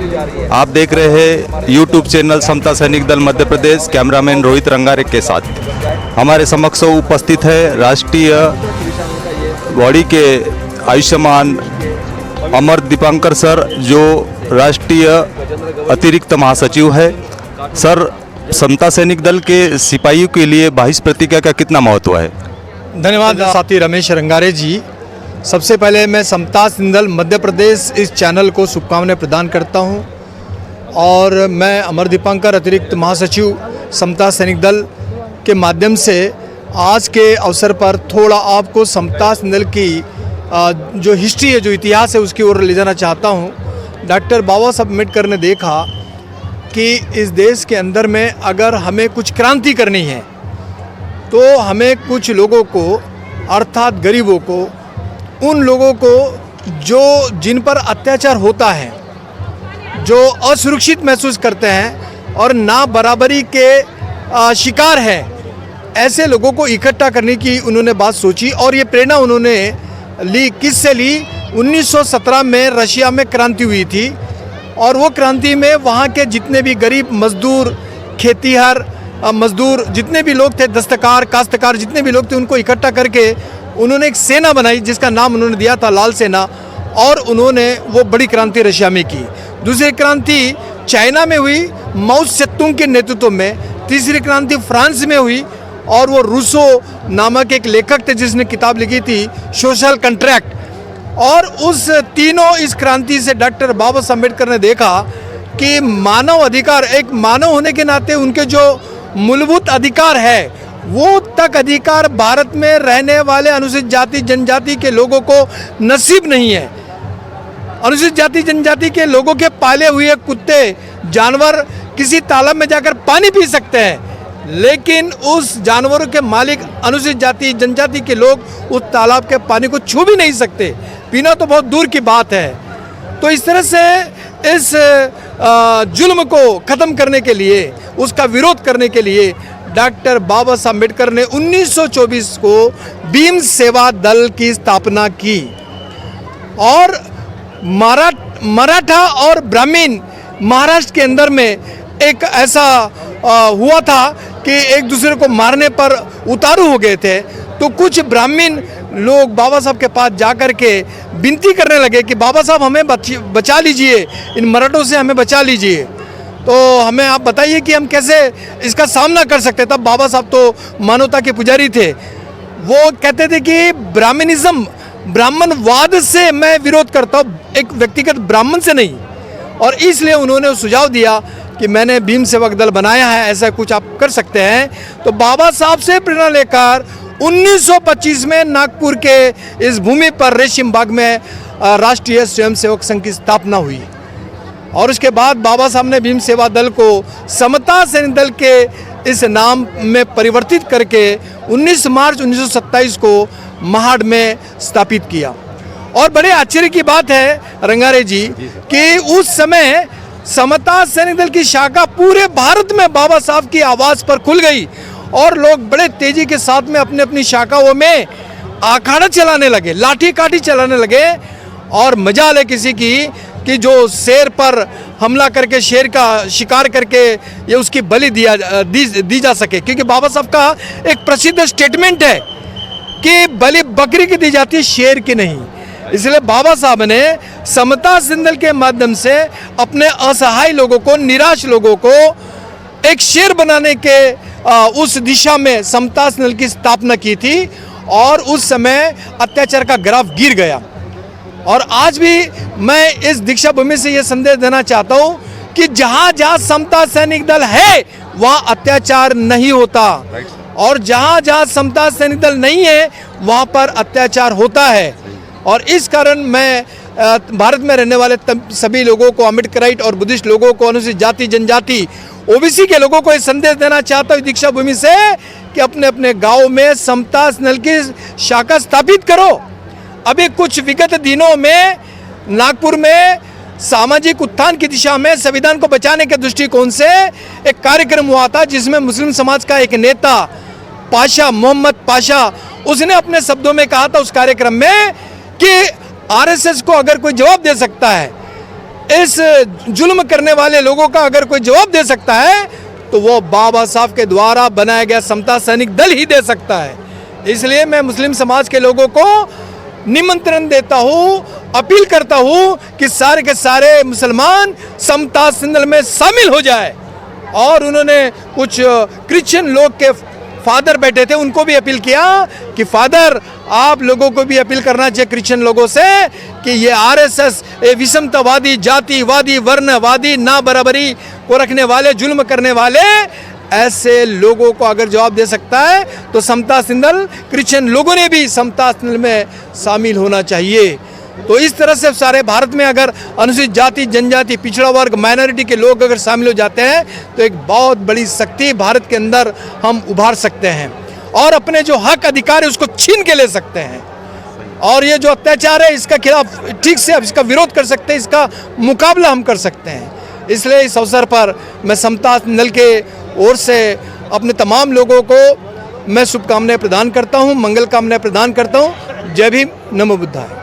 आप देख रहे हैं यूट्यूब चैनल समता सैनिक दल मध्य प्रदेश। कैमरामैन रोहित रंगारे के साथ हमारे समक्ष उपस्थित है राष्ट्रीय बॉडी के आयुष्मान अमर दीपांकर सर, जो राष्ट्रीय अतिरिक्त महासचिव है। सर, समता सैनिक दल के सिपाहियों के लिए 22 प्रतिज्ञा का कितना महत्व है? धन्यवाद साथी रमेश रंगारे जी। सबसे पहले मैं समता सैनिक दल मध्य प्रदेश इस चैनल को शुभकामनाएं प्रदान करता हूं, और मैं अमर दीपांकर अतिरिक्त महासचिव समता सैनिक दल के माध्यम से आज के अवसर पर थोड़ा आपको समता सैनिक दल की जो हिस्ट्री है, जो इतिहास है, उसकी ओर ले जाना चाहता हूं। डॉक्टर बाबा साहब अम्बेडकर ने देखा कि इस देश के अंदर में अगर हमें कुछ क्रांति करनी है तो हमें कुछ लोगों को, अर्थात गरीबों को, उन लोगों को जिन पर अत्याचार होता है, जो असुरक्षित महसूस करते हैं और ना बराबरी के शिकार हैं, ऐसे लोगों को इकट्ठा करने की उन्होंने बात सोची। और ये प्रेरणा उन्होंने ली, किससे ली? 1917 में रशिया में क्रांति हुई थी, और वो क्रांति में वहाँ के जितने भी गरीब मजदूर, खेतीहर मजदूर, जितने भी लोग थे, दस्तकार, काश्तकार, जितने भी लोग थे, उनको इकट्ठा करके उन्होंने एक सेना बनाई जिसका नाम उन्होंने दिया था लाल सेना, और उन्होंने वो बड़ी क्रांति रशिया में की। दूसरी क्रांति चाइना में हुई माओ त्से-तुंग के नेतृत्व में। तीसरी क्रांति फ्रांस में हुई, और वो रूसो नामक एक लेखक थे जिसने किताब लिखी थी सोशल कॉन्ट्रैक्ट। और उस तीनों इस क्रांति से डॉक्टर बाबा साहब अम्बेडकर ने देखा कि मानव अधिकार, एक मानव होने के नाते उनके जो मूलभूत अधिकार है, वो तक अधिकार भारत में रहने वाले अनुसूचित जाति जनजाति के लोगों को नसीब नहीं है। अनुसूचित जाति जनजाति के लोगों के पाले हुए कुत्ते, जानवर किसी तालाब में जाकर पानी पी सकते हैं, लेकिन उस जानवरों के मालिक अनुसूचित जाति जनजाति के लोग उस तालाब के पानी को छू भी नहीं सकते, पीना तो बहुत दूर की बात है। तो इस तरह से इस जुल्म को ख़त्म करने के लिए, उसका विरोध करने के लिए डॉक्टर बाबा साहब अम्बेडकर ने 1924 को भीम सेवा दल की स्थापना की। और मराठा और ब्राह्मण महाराष्ट्र के अंदर में एक ऐसा हुआ था कि एक दूसरे को मारने पर उतारू हो गए थे। तो कुछ ब्राह्मण लोग बाबा साहब के पास जाकर के विनती करने लगे कि बाबा साहब हमें बचा लीजिए, इन मराठों से हमें बचा लीजिए, तो हमें आप बताइए कि हम कैसे इसका सामना कर सकते। तब बाबा साहब तो मानवता के पुजारी थे। वो कहते थे कि ब्राह्मणिज्म, ब्राह्मणवाद से मैं विरोध करता हूँ, एक व्यक्तिगत ब्राह्मण से नहीं। और इसलिए उन्होंने सुझाव दिया कि मैंने भीम सेवक दल बनाया है, ऐसा कुछ आप कर सकते हैं। तो बाबा साहब से प्रेरणा लेकर 1925 में नागपुर के इस भूमि पर रेशिम बाग में राष्ट्रीय स्वयंसेवक संघ की स्थापना हुई। और उसके बाद बाबा साहब ने भीम सेवा दल को समता सैनिक दल के इस नाम में परिवर्तित करके 19 मार्च 1927 को महाड़ में स्थापित किया। और बड़े आश्चर्य की बात है रंगारे जी कि उस समय समता सैनिक दल की शाखा पूरे भारत में बाबा साहब की आवाज़ पर खुल गई, और लोग बड़े तेजी के साथ में अपनी अपनी शाखाओं में अखाड़ा चलाने लगे, लाठी काठी चलाने लगे। और मजाल है किसी की कि जो शेर पर हमला करके, शेर का शिकार करके ये उसकी बलि दी जा सके, क्योंकि बाबा साहब का एक प्रसिद्ध स्टेटमेंट है कि बलि बकरी की दी जाती है, शेर की नहीं। इसलिए बाबा साहब ने समता सैनिक दल के माध्यम से अपने असहाय लोगों को, निराश लोगों को एक शेर बनाने के उस दिशा में समता सैनिक दल की स्थापना की थी, और उस समय अत्याचार का ग्राफ गिर गया। और आज भी मैं इस दीक्षा भूमि से ये संदेश देना चाहता हूँ कि जहाँ जहाँ समता सैनिक दल है वहाँ अत्याचार नहीं होता, और जहाँ जहाँ समता सैनिक दल नहीं है वहाँ पर अत्याचार होता है। और इस कारण मैं भारत में रहने वाले सभी लोगों को, अम्बेडकराइट और बुद्धिस्ट लोगों को, अनुसूचित जाति जनजाति ओबीसी के लोगों को ये संदेश देना चाहता हूँ दीक्षा भूमि से कि अपने अपने गाँव में समता सैनिक दल की शाखा स्थापित करो। अभी कुछ विगत दिनों में नागपुर में सामाजिक उत्थान की दिशा में संविधान को बचाने के दृष्टिकोण से एक कार्यक्रम हुआ था, जिसमें मुस्लिम समाज का एक नेता पाशा, मोहम्मद पाशा, उसने अपने शब्दों में कहा था उस कार्यक्रम में कि आरएसएस को अगर कोई जवाब दे सकता है इस जुल्म करने वाले लोगों का अगर कोई जवाब दे सकता है तो वो बाबा साहब के द्वारा बनाया गया समता सैनिक दल ही दे सकता है। इसलिए मैं मुस्लिम समाज के लोगों को निमंत्रण देता हूँ, अपील करता हूँ कि सारे के सारे मुसलमान समता सैनिक दल में शामिल हो जाए। और उन्होंने कुछ क्रिश्चियन लोग के फादर बैठे थे, उनको भी अपील किया कि फादर आप लोगों को भी अपील करना चाहिए क्रिश्चियन लोगों से कि ये आरएसएस विषमतावादी, जातिवादी, वर्णवादी, ना बराबरी को रखने वाले, जुल्म करने वाले ऐसे लोगों को अगर जवाब दे सकता है तो समता सैनिक दल, क्रिश्चियन लोगों ने भी समता सैनिक दल में शामिल होना चाहिए। तो इस तरह से सारे भारत में अगर अनुसूचित जाति, जनजाति, पिछड़ा वर्ग, माइनॉरिटी के लोग अगर शामिल हो जाते हैं तो एक बहुत बड़ी शक्ति भारत के अंदर हम उभार सकते हैं और अपने जो हक अधिकार है उसको छीन के ले सकते हैं। और ये जो अत्याचार है इसका खिलाफ ठीक से अब इसका विरोध कर सकते हैं, इसका मुकाबला हम कर सकते हैं। इसलिए इस अवसर पर मैं समता सैनिक दल के ओर से अपने तमाम लोगों को मैं शुभकामनाएं प्रदान करता हूँ, मंगल कामनाएं प्रदान करता हूँ। जय भीम, नमो बुद्धाय।